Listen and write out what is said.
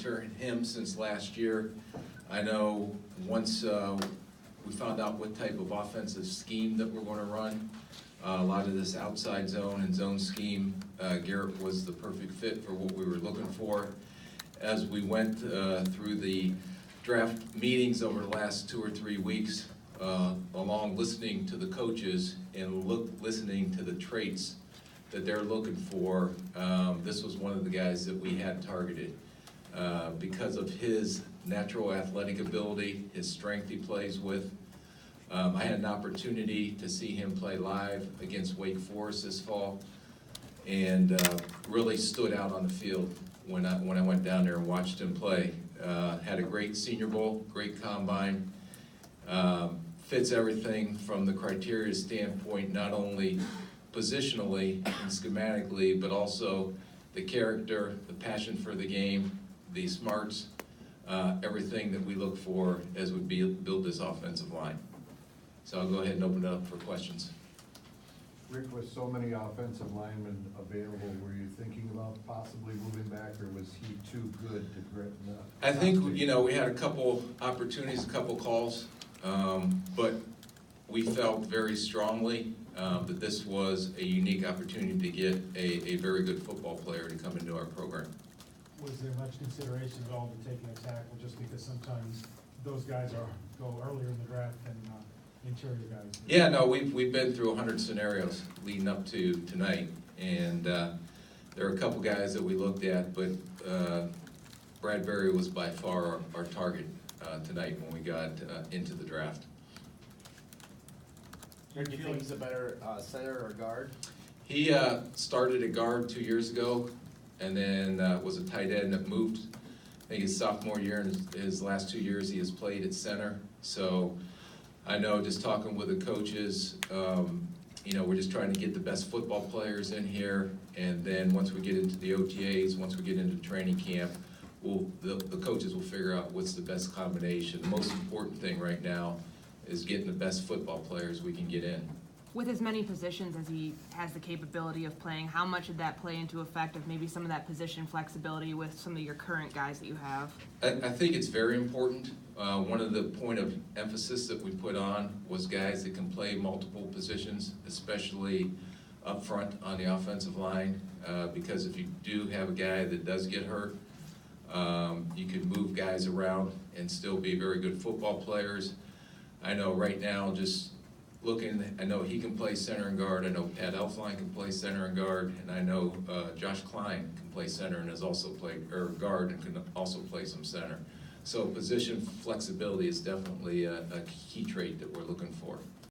monitoring him since last year. I know once we found out what type of offensive scheme that we're going to run, a lot of this outside zone and zone scheme, Garrett was the perfect fit for what we were looking for. As we went through the draft meetings over the last 2 or 3 weeks, along listening to the coaches and listening to the traits that they're looking for, this was one of the guys that we had targeted. Because of his natural athletic ability, his strength he plays with. I had an opportunity to see him play live against Wake Forest this fall, and really stood out on the field when I went down there and watched him play. Had a great Senior Bowl, great combine, fits everything from the criteria standpoint, not only positionally and schematically, but also the character, the passion for the game, the smarts, everything that we look for as we build this offensive line. So I'll go ahead and open it up for questions. Rick, with so many offensive linemen available, were you thinking about possibly moving back, or was he too good to grit? I think, we had a couple opportunities, a couple calls, but we felt very strongly that this was a unique opportunity to get a very good football player to come into our program. Was there much consideration at all to taking a tackle, just because sometimes those guys go earlier in the draft than interior guys? Yeah, no, we've been through 100 scenarios leading up to tonight, and there are a couple guys that we looked at, but Bradbury was by far our target tonight when we got into the draft. Do you think he's a better center or guard? He started at guard 2 years ago, and then was a tight end that moved. I think his sophomore year and his last 2 years he has played at center. So I know, just talking with the coaches, we're just trying to get the best football players in here, and then once we get into the OTAs, once we get into training camp, the coaches will figure out what's the best combination. The most important thing right now is getting the best football players we can get in. With as many positions as he has the capability of playing, how much did that play into effect of maybe some of that position flexibility with some of your current guys that you have? I think it's very important. One of the point of emphasis that we put on was guys that can play multiple positions, especially up front on the offensive line, because if you do have a guy that does get hurt, you can move guys around and still be very good football players. I know right now, just looking, I know he can play center and guard. I know Pat Elfline can play center and guard, and I know Josh Klein can play center and has also played guard and can also play some center. So position flexibility is definitely a key trait that we're looking for.